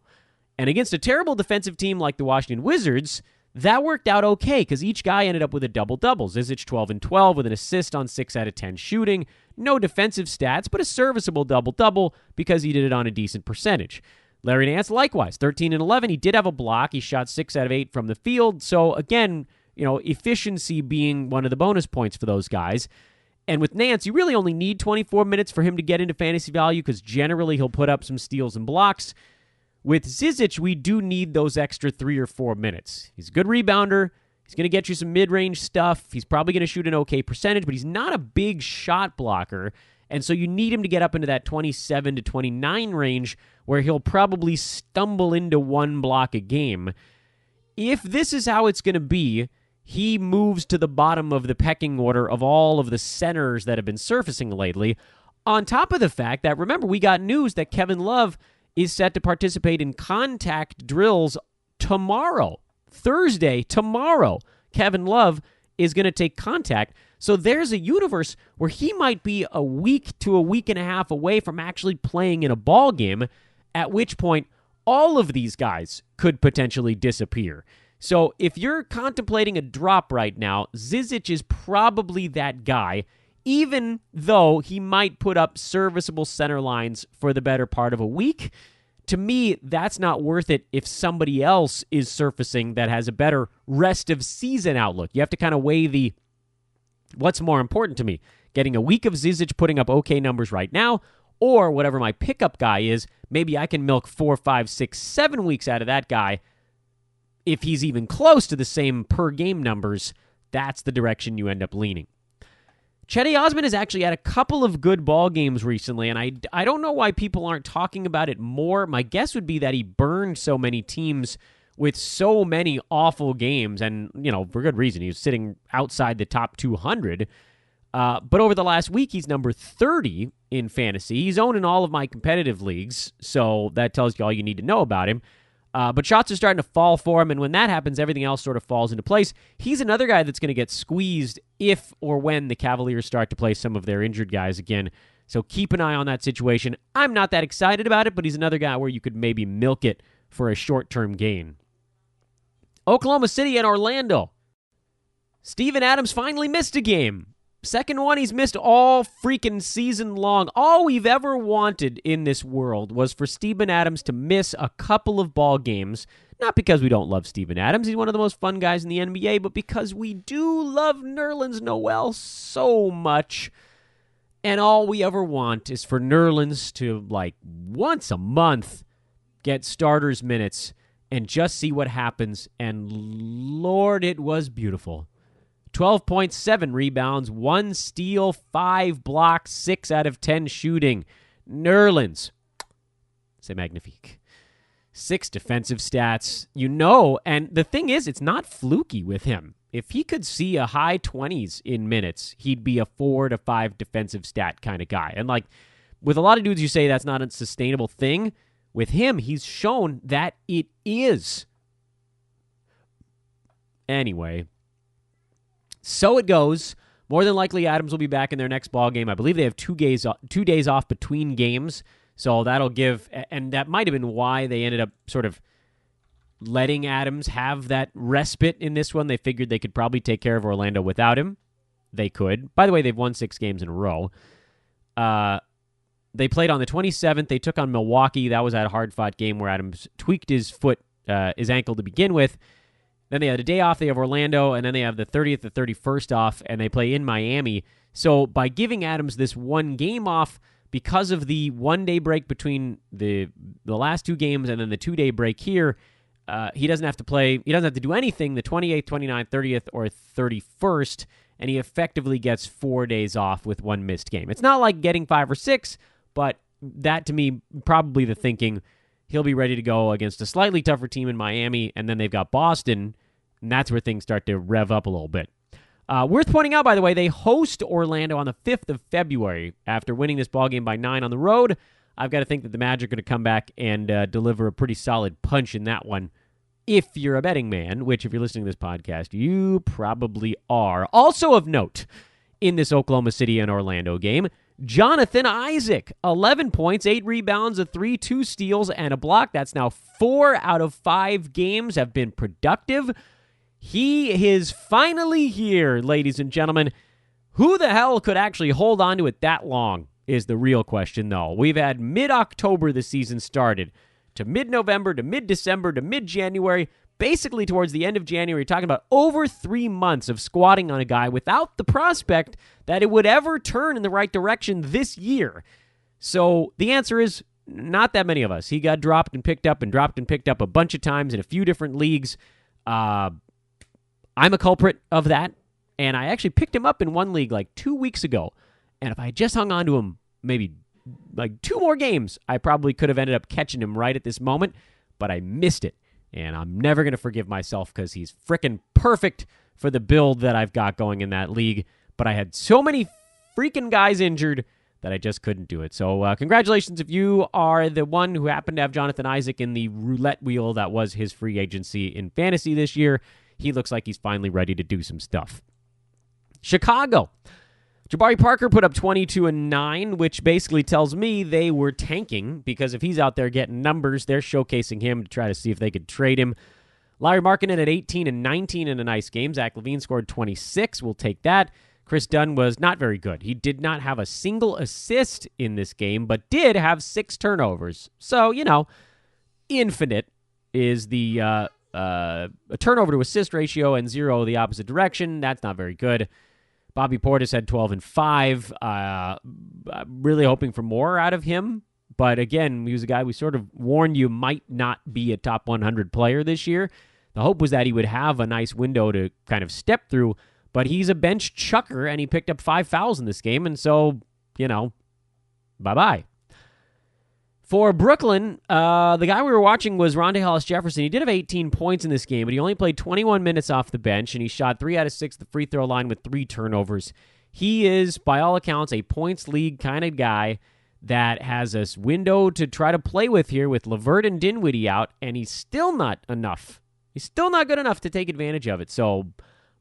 And against a terrible defensive team like the Washington Wizards, that worked out okay because each guy ended up with a double-double. Zizic 12 and 12 with an assist on 6 out of 10 shooting. No defensive stats, but a serviceable double-double because he did it on a decent percentage. Larry Nance, likewise, 13 and 11. He did have a block. He shot 6 out of 8 from the field. So again, efficiency being one of the bonus points for those guys. And with Nance, you really only need 24 minutes for him to get into fantasy value because generally he'll put up some steals and blocks. With Zizic, we do need those extra 3 or 4 minutes. He's a good rebounder. He's going to get you some mid-range stuff. He's probably going to shoot an okay percentage, but he's not a big shot blocker. And so you need him to get up into that 27 to 29 range where he'll probably stumble into 1 block a game. If this is how it's going to be, he moves to the bottom of the pecking order of all of the centers that have been surfacing lately. On top of the fact that, remember, we got news that Kevin Love is set to participate in contact drills tomorrow. Thursday, tomorrow, Kevin Love is going to take contact. So there's a universe where he might be a week to a week and a half away from actually playing in a ball game, at which point all of these guys could potentially disappear. So if you're contemplating a drop right now, Zizic is probably that guy, even though he might put up serviceable center lines for the better part of a week. To me, that's not worth it if somebody else is surfacing that has a better rest of season outlook. You have to kind of weigh what's more important to me, getting a week of Zizic putting up okay numbers right now, Or whatever my pickup guy is, maybe I can milk 4, 5, 6, 7 weeks out of that guy. If he's even close to the same per game numbers, that's the direction you end up leaning. Cedi Osman has actually had a couple of good ball games recently, and I don't know why people aren't talking about it more. My guess would be that he burned so many teams with so many awful games, and, for good reason. He was sitting outside the top 200. But over the last week, he's number 30 in fantasy. He's owned in all of my competitive leagues, so that tells you all you need to know about him. But shots are starting to fall for him, and when that happens, everything else sort of falls into place. He's another guy that's going to get squeezed if or when the Cavaliers start to play some of their injured guys again. So keep an eye on that situation. I'm not that excited about it, but he's another guy where you could maybe milk it for a short-term gain. Oklahoma City and Orlando. Steven Adams finally missed a game. Second one he's missed all freaking season long. All we've ever wanted in this world was for Steven Adams to miss a couple of ball games. Not because we don't love Steven Adams. He's one of the most fun guys in the NBA, but because we do love Nerlens Noel so much. And all we ever want is for Nerlens to, once a month, get starters minutes and just see what happens. And Lord, it was beautiful. 12.7 rebounds, 1 steal, 5 blocks, 6 out of 10 shooting. Nerlens, c'est magnifique. 6 defensive stats, and the thing is, it's not fluky with him. If he could see a high 20s in minutes, he'd be a 4 to 5 defensive stat kind of guy. And with a lot of dudes, you say that's not a sustainable thing. With him, he's shown that it is. Anyway, so it goes. More than likely, Adams will be back in their next ball game. I believe they have 2 days off between games, so that'll give, and that might have been why they ended up sort of letting Adams have that respite in this one. They figured they could probably take care of Orlando without him. They could. By the way, they've won 6 games in a row. They played on the 27th. They took on Milwaukee. That was that hard-fought game where Adams tweaked his ankle to begin with. Then they had a day off. They have Orlando, and then they have the 30th, the 31st off, and they play in Miami. So by giving Adams this one game off, because of the 1-day break between the last 2 games and then the 2-day break here, he doesn't have to play. He doesn't have to do anything the 28th, 29th, 30th, or 31st, and he effectively gets 4 days off with 1 missed game. It's not like getting 5 or 6, but that, to me, probably the thinking. He'll be ready to go against a slightly tougher team in Miami, and then they've got Boston, and that's where things start to rev up a little bit. Worth pointing out, by the way, they host Orlando on the 5th of February. After winning this ballgame by 9 on the road, I've got to think that the Magic are going to come back and deliver a pretty solid punch in that one. If you're a betting man, which if you're listening to this podcast, you probably are. Also of note, in this Oklahoma City and Orlando game, Jonathan Isaac, 11 points, 8 rebounds, a 3, 2 steals, and a block. That's now 4 out of 5 games have been productive. He is finally here, ladies and gentlemen. Who the hell could actually hold on to it that long is the real question, though. We've had mid-October the season started, to mid-November, to mid-December, to mid-January, basically towards the end of January, talking about over 3 months of squatting on a guy without the prospect that it would ever turn in the right direction this year. So the answer is not that many of us. He got dropped and picked up a bunch of times in a few different leagues. I'm a culprit of that, and I actually picked him up in one league 2 weeks ago. And if I had just hung on to him maybe 2 more games, I probably could have ended up catching him right at this moment, but I missed it. And I'm never going to forgive myself because he's frickin' perfect for the build that I've got going in that league. But I had so many freaking guys injured that I just couldn't do it. So congratulations if you are the one who happened to have Jonathan Isaac in the roulette wheel that was his free agency in fantasy this year. He looks like he's finally ready to do some stuff. Chicago. Jabari Parker put up 22 and 9, which basically tells me they were tanking because if he's out there getting numbers, they're showcasing him to try to see if they could trade him. Larry Markkinen at 18 and 19 in a nice game. Zach LaVine scored 26. We'll take that. Chris Dunn was not very good. He did not have a single assist in this game, but did have 6 turnovers. So, infinite is the a turnover to assist ratio and 0 the opposite direction. That's not very good. Bobby Portis had 12 and 5. Really hoping for more out of him. But again, he was a guy we sort of warned you might not be a top 100 player this year. The hope was that he would have a nice window to kind of step through, but he's a bench chucker, and he picked up 5 fouls in this game, and so, bye-bye. For Brooklyn, the guy we were watching was Rondae Hollis-Jefferson. He did have 18 points in this game, but he only played 21 minutes off the bench, and he shot 3 out of 6 at the free throw line with 3 turnovers. He is, by all accounts, a points league kind of guy that has a window to try to play with here with LeVert and Dinwiddie out, and he's still not enough. He's still not good enough to take advantage of it. So,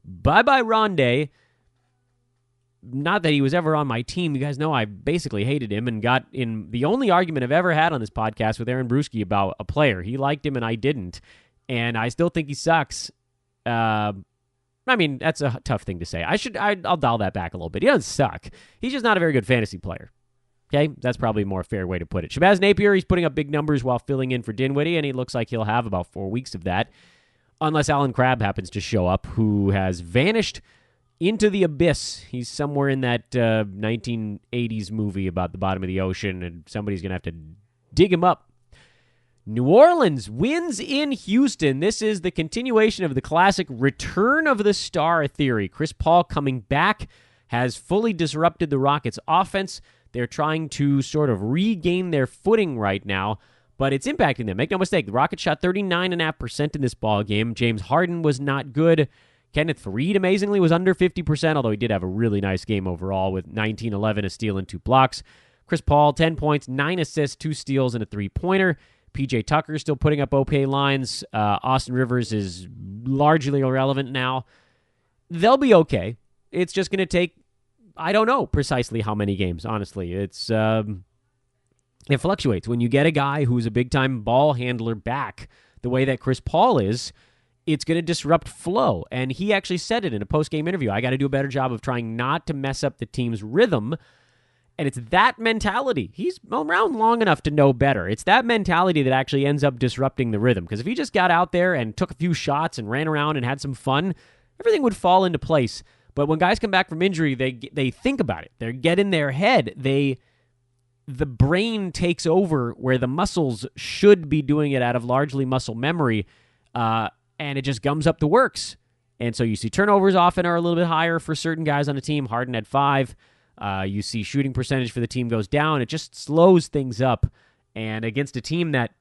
bye-bye, Rondae. Not that he was ever on my team. You guys know I basically hated him and got in the only argument I've ever had on this podcast with Aaron Brewski about a player. He liked him and I didn't, and I still think he sucks. That's a tough thing to say. I'll dial that back a little bit. He doesn't suck. He's just not a very good fantasy player. Okay, that's probably a more fair way to put it. Shabazz Napier, he's putting up big numbers while filling in for Dinwiddie, and he looks like he'll have about 4 weeks of that, unless Alan Crabb happens to show up, who has vanished into the abyss. He's somewhere in that 1980s movie about the bottom of the ocean, and somebody's going to have to dig him up. New Orleans wins in Houston. This is the continuation of the classic return of the star theory. Chris Paul coming back has fully disrupted the Rockets' offense. They're trying to sort of regain their footing right now, but it's impacting them. Make no mistake, the Rockets shot 39.5% in this ball game. James Harden was not good. Kenneth Faried, amazingly, was under 50%, although he did have a really nice game overall with 19, 11, a steal, and 2 blocks. Chris Paul, 10 points, 9 assists, 2 steals, and a 3-pointer. PJ Tucker still putting up okay lines. Austin Rivers is largely irrelevant now. They'll be okay. It's just going to take, I don't know precisely how many games, honestly. It fluctuates. When you get a guy who's a big-time ball handler back the way that Chris Paul is, it's going to disrupt flow. And he actually said it in a post-game interview. I got to do a better job of trying not to mess up the team's rhythm. And it's that mentality. He's around long enough to know better. It's that mentality that actually ends up disrupting the rhythm. Because if he just got out there and took a few shots and ran around and had some fun, everything would fall into place. But when guys come back from injury, they think about it. They get in their head. The brain takes over where the muscles should be doing it out of largely muscle memory, and it just gums up the works. And so you see turnovers often are a little bit higher for certain guys on a team. Harden had 5. You see shooting percentage for the team goes down. It just slows things up. And against a team that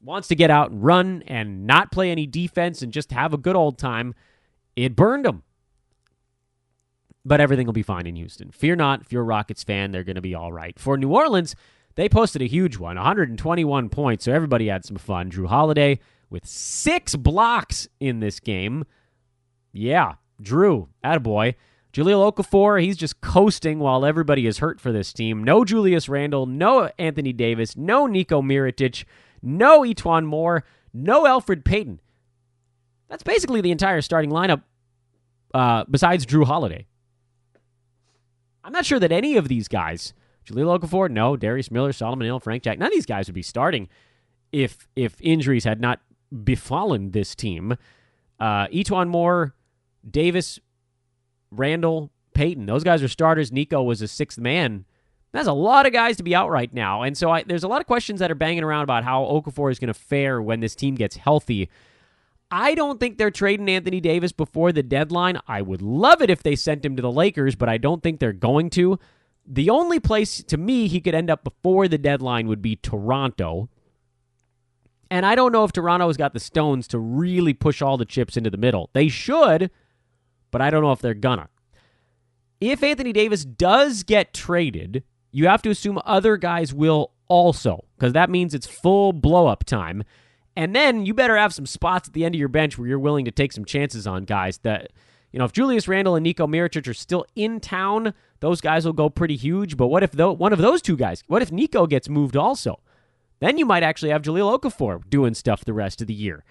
wants to get out and run and not play any defense and just have a good old time, it burned them. But everything will be fine in Houston. Fear not, if you're a Rockets fan, they're going to be all right. For New Orleans, they posted a huge one, 121 points, so everybody had some fun. Drew Holiday with 6 blocks in this game. Yeah, Drew, attaboy. Jahlil Okafor, he's just coasting while everybody is hurt for this team. No Julius Randle, no Anthony Davis, no Nico Mirotic, no Etuan Moore, no Elfrid Payton. That's basically the entire starting lineup besides Drew Holiday. I'm not sure that any of these guys, Jahlil Okafor, no, Darius Miller, Solomon Hill, Frank Jack, none of these guys would be starting if injuries had not befallen this team. Etuan Moore, Davis, Randall, Payton, those guys are starters. Nico was a 6th man. That's a lot of guys to be out right now. And so there's a lot of questions that are banging around about how Okafor is going to fare when this team gets healthy. I don't think they're trading Anthony Davis before the deadline. I would love it if they sent him to the Lakers, but I don't think they're going to. The only place, to me, he could end up before the deadline would be Toronto. And I don't know if Toronto has got the stones to really push all the chips into the middle. They should, but I don't know if they're gonna. If Anthony Davis does get traded, you have to assume other guys will also, because that means it's full blow-up time. And then you better have some spots at the end of your bench where you're willing to take some chances on guys that, if Julius Randle and Nico Mirotic are still in town, those guys will go pretty huge. But what if one of those two guys, what if Nico gets moved also? Then you might actually have Jahlil Okafor doing stuff the rest of the year.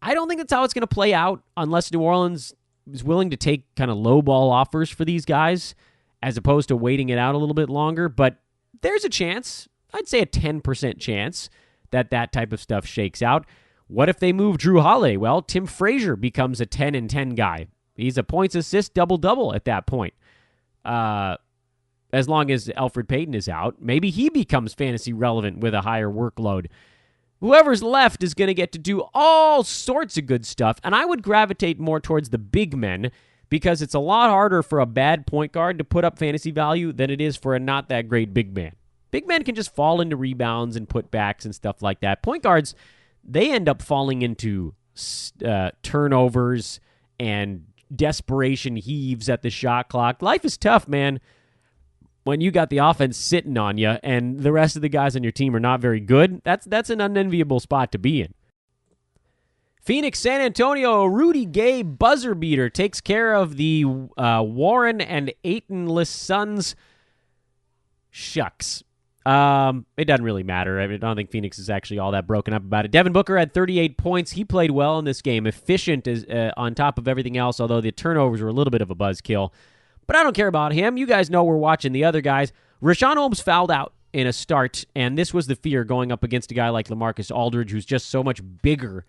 I don't think that's how it's going to play out unless New Orleans is willing to take kind of low ball offers for these guys as opposed to waiting it out a little bit longer. But there's a chance, I'd say a 10% chance, that type of stuff shakes out. What if they move Drew Holiday? Well, Tim Frazier becomes a 10-10 guy. He's a points assist double-double at that point. as long as Alfred Payton is out. Maybe he becomes fantasy relevant with a higher workload. Whoever's left is going to get to do all sorts of good stuff, and I would gravitate more towards the big men because it's a lot harder for a bad point guard to put up fantasy value than it is for a not that great big man. Big men can just fall into rebounds and putbacks and stuff like that. Point guards, they end up falling into turnovers and desperation heaves at the shot clock. Life is tough, man, when you got the offense sitting on you and the rest of the guys on your team are not very good. That's an unenviable spot to be in. Phoenix, San Antonio, Rudy Gay buzzer beater takes care of the Warren and Ayton-less Suns. Shucks. It doesn't really matter. I don't think Phoenix is actually all that broken up about it. Devin Booker had 38 points. He played well in this game. Efficient as, on top of everything else, although the turnovers were a little bit of a buzzkill. But I don't care about him. You guys know we're watching the other guys. Rashawn Holmes fouled out in a start, and this was the fear going up against a guy like LaMarcus Aldridge, who's just so much bigger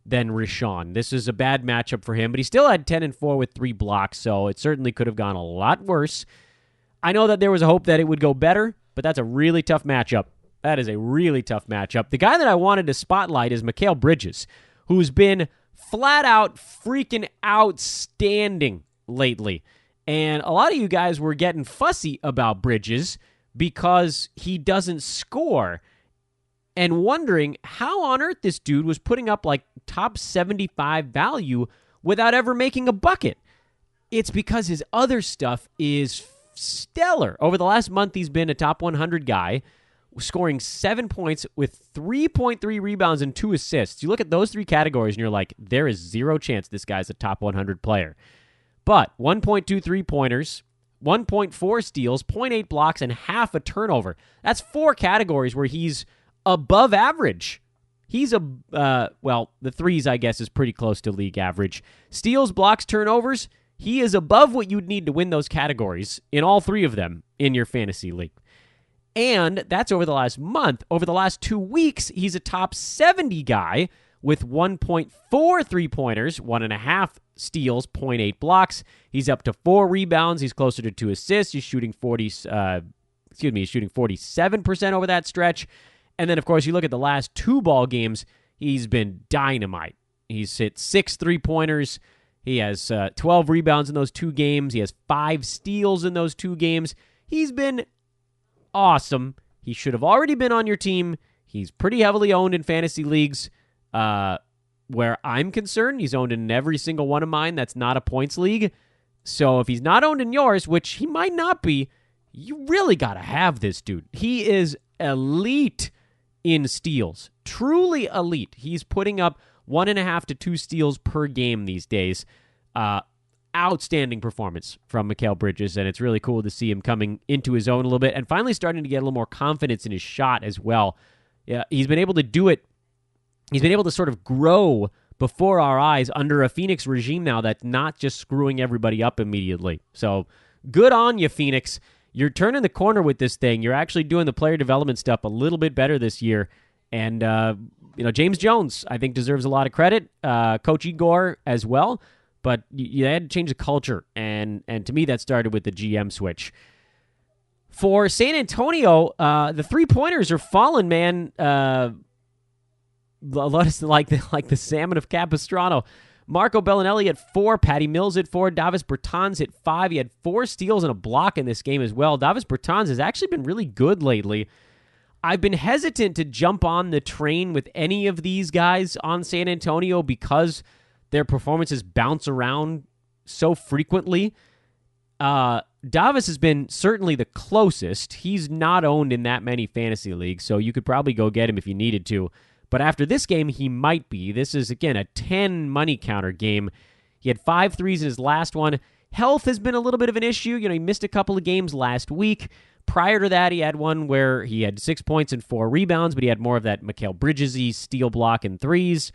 than Rashawn. This is a bad matchup for him, but he still had 10 and 4 with 3 blocks, so it certainly could have gone a lot worse. I know that there was a hope that it would go better, but that's a really tough matchup. That is a really tough matchup. The guy that I wanted to spotlight is Mikal Bridges, who's been flat out freaking outstanding lately. And a lot of you guys were getting fussy about Bridges because he doesn't score and wondering how on earth this dude was putting up like top 75 value without ever making a bucket. It's because his other stuff is stellar. Over the last month, he's been a top 100 guy, scoring 7 points with 3.3 rebounds and 2 assists. You look at those 3 categories and you're like, there is zero chance this guy's a top 100 player. But 1.2 3-pointers, 1.4 steals, 0.8 blocks, and half a turnover. That's 4 categories where he's above average. He's the threes, I guess, is pretty close to league average. Steals, blocks, turnovers, he is above what you'd need to win those categories in all 3 of them in your fantasy league. And that's over the last month. Over the last 2 weeks, he's a top 70 guy with 1.4 3-pointers, 1.5 steals, 0.8 blocks. He's up to 4 rebounds. He's closer to 2 assists. He's shooting 47% over that stretch. And then, of course, you look at the last 2 ball games, he's been dynamite. He's hit 6 3-pointers. He has 12 rebounds in those 2 games. He has 5 steals in those 2 games. He's been awesome. He should have already been on your team. He's pretty heavily owned in fantasy leagues. Where I'm concerned, he's owned in every single one of mine that's not a points league. So if he's not owned in yours, which he might not be, you really got to have this dude. He is elite in steals. Truly elite. He's putting up 1.5 to 2 steals per game these days. Outstanding performance from Mikal Bridges, and it's really cool to see him coming into his own a little bit and finally starting to get a little more confidence in his shot as well. Yeah, he's been able to do it. He's been able to sort of grow before our eyes under a Phoenix regime now that's not just screwing everybody up immediately. So good on you, Phoenix. You're turning the corner with this thing. You're actually doing the player development stuff a little bit better this year. And, James Jones, I think, deserves a lot of credit. Coach Igor as well. But you had to change the culture. And to me, that started with the GM switch. For San Antonio, the 3-pointers are falling, man. Like the salmon of Capistrano. Marco Bellinelli at 4, Patty Mills at 4, Davis Bertans at 5. He had 4 steals and a block in this game as well. Davis Bertans has actually been really good lately. I've been hesitant to jump on the train with any of these guys on San Antonio because their performances bounce around so frequently. Davis has been certainly the closest. He's not owned in that many fantasy leagues, so you could probably go get him if you needed to. But after this game, he might be. This is, again, a 10 money counter game. He had 5 threes in his last one. Health has been a little bit of an issue. He missed a couple of games last week. Prior to that, he had one where he had 6 points and 4 rebounds, but he had more of that Mikal Bridges-y steal, block, and threes.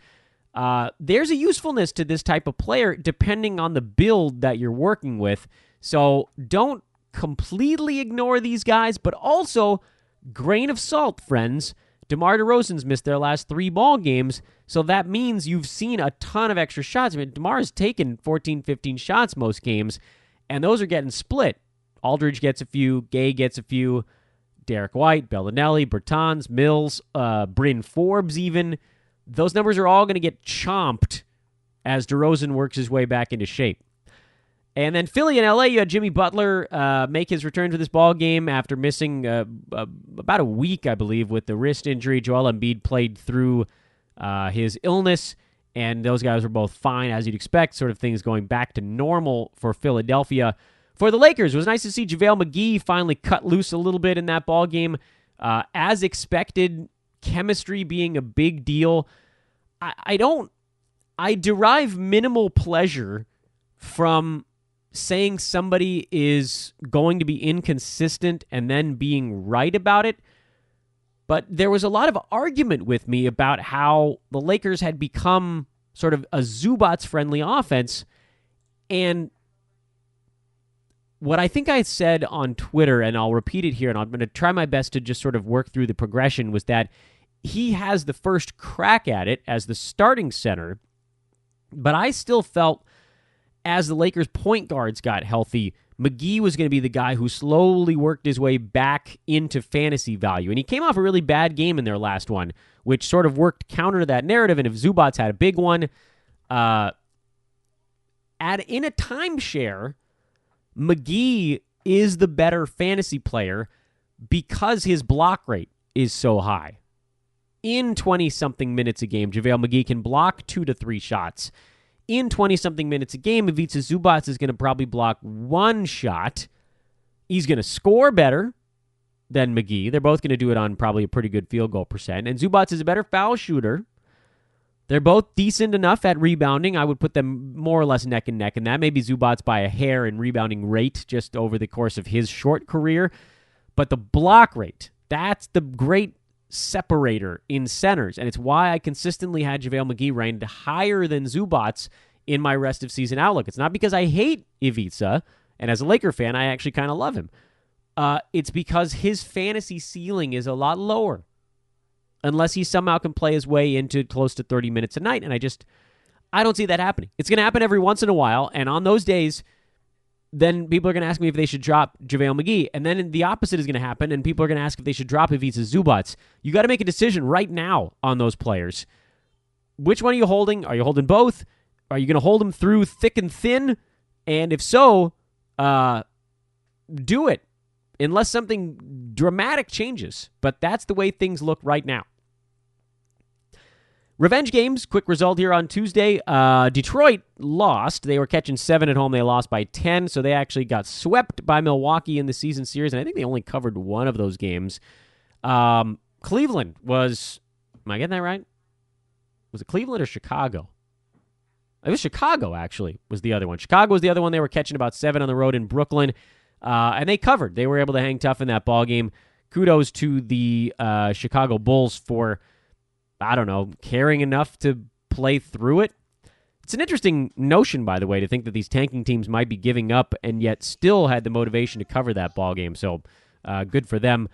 There's a usefulness to this type of player depending on the build that you're working with. So don't completely ignore these guys, but also grain of salt, friends. DeMar DeRozan's missed their last 3 ball games, so that means you've seen a ton of extra shots. I mean, DeMar has taken 14, 15 shots most games, and those are getting split Aldridge gets a few. Gay gets a few. Derek White, Bellinelli, Bertans, Mills, Bryn Forbes even. Those numbers are all going to get chomped as DeRozan works his way back into shape. And then Philly and LA, you had Jimmy Butler make his return to this ball game after missing about a week, I believe, with the wrist injury. Joel Embiid played through his illness, and those guys were both fine, as you'd expect, sort of things going back to normal for Philadelphia. For the Lakers, it was nice to see JaVale McGee finally cut loose a little bit in that ball game. As expected, chemistry being a big deal. I derive minimal pleasure from saying somebody is going to be inconsistent and then being right about it. But there was a lot of argument with me about how the Lakers had become sort of a Zubats-friendly offense. And what I think I said on Twitter, and I'll repeat it here, and I'm going to try my best to just sort of work through the progression, was that he has the first crack at it as the starting center. But I still felt as the Lakers' point guards got healthy, McGee was going to be the guy who slowly worked his way back into fantasy value. And he came off a really bad game in their last one, which sort of worked counter to that narrative. And if Zubats had a big one, in a timeshare, McGee is the better fantasy player because his block rate is so high. In 20-something minutes a game, JaVale McGee can block 2 to 3 shots. In 20-something minutes a game, Ivica Zubats is going to probably block 1 shot. He's going to score better than McGee. They're both going to do it on probably a pretty good field goal percent. And Zubats is a better foul shooter. They're both decent enough at rebounding. I would put them more or less neck and neck in that. Maybe Zubats by a hair in rebounding rate just over the course of his short career. But the block rate, that's the great separator in centers, and it's why I consistently had JaVale McGee ranked higher than Zubats in my rest of season outlook. It's not because I hate Ivica, and as a Laker fan, I actually kind of love him. It's because his fantasy ceiling is a lot lower, unless he somehow can play his way into close to 30 minutes a night, and I don't see that happening. It's going to happen every once in a while, and on those days, then people are going to ask me if they should drop JaVale McGee. And then the opposite is going to happen, and people are going to ask if they should drop Ivica Zubats. You got to make a decision right now on those players. Which one are you holding? Are you holding both? Are you going to hold them through thick and thin? And if so, do it, unless something dramatic changes. But that's the way things look right now. Revenge games, quick result here on Tuesday. Detroit lost. They were catching 7 at home. They lost by 10, so they actually got swept by Milwaukee in the season series, and I think they only covered one of those games. Cleveland was, am I getting that right? Was it Cleveland or Chicago? It was Chicago, actually, was the other one. Chicago was the other one. They were catching about 7 on the road in Brooklyn, and they covered. They were able to hang tough in that ball game. Kudos to the Chicago Bulls for, I don't know, caring enough to play through it. It's an interesting notion, by the way, to think that these tanking teams might be giving up and yet still had the motivation to cover that ball game. So good for them.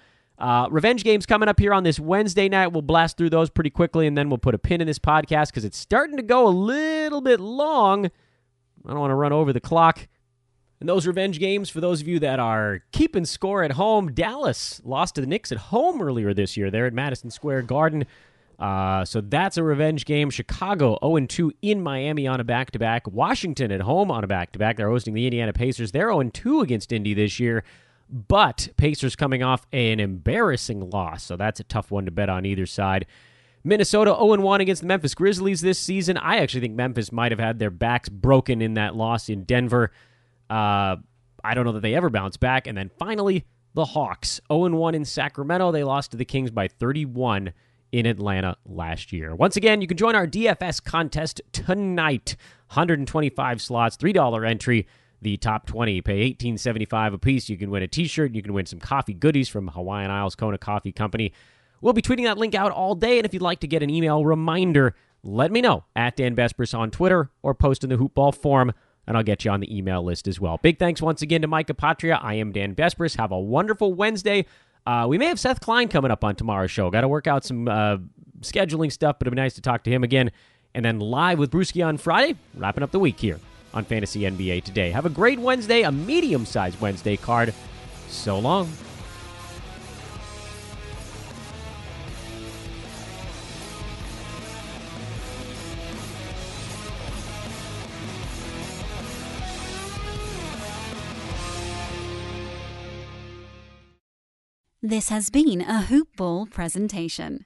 Revenge games coming up here on this Wednesday night. We'll blast through those pretty quickly, and then we'll put a pin in this podcast because it's starting to go a little bit long. I don't want to run over the clock. And those revenge games, for those of you that are keeping score at home, Dallas lost to the Knicks at home earlier this year. They're at Madison Square Garden. So that's a revenge game. Chicago 0-2 in Miami on a back-to-back. Washington at home on a back-to-back. They're hosting the Indiana Pacers. They're 0-2 against Indy this year. But Pacers coming off an embarrassing loss, so that's a tough one to bet on either side. Minnesota 0-1 against the Memphis Grizzlies this season. I actually think Memphis might have had their backs broken in that loss in Denver. I don't know that they ever bounce back. And then finally, the Hawks 0-1 in Sacramento. They lost to the Kings by 31 in Atlanta last year. Once again, you can join our DFS contest tonight. 125 slots, $3 entry. The top 20 pay $18.75 a piece. You can win a t-shirt. You can win some coffee goodies from Hawaiian Isles Kona Coffee Company. We'll be tweeting that link out all day, and if you'd like to get an email reminder, let me know at Dan Besbris on Twitter or post in the Hoopball forum, and I'll get you on the email list as well. Big thanks once again to Mike Apotria. I am Dan Besbris. Have a wonderful Wednesday. We may have Seth Klein coming up on tomorrow's show. Got to work out some scheduling stuff, but it'd be nice to talk to him again. And then live with Brewski on Friday, wrapping up the week here on Fantasy NBA Today. Have a great Wednesday, a medium-sized Wednesday card. So long. This has been a Hoop Ball presentation.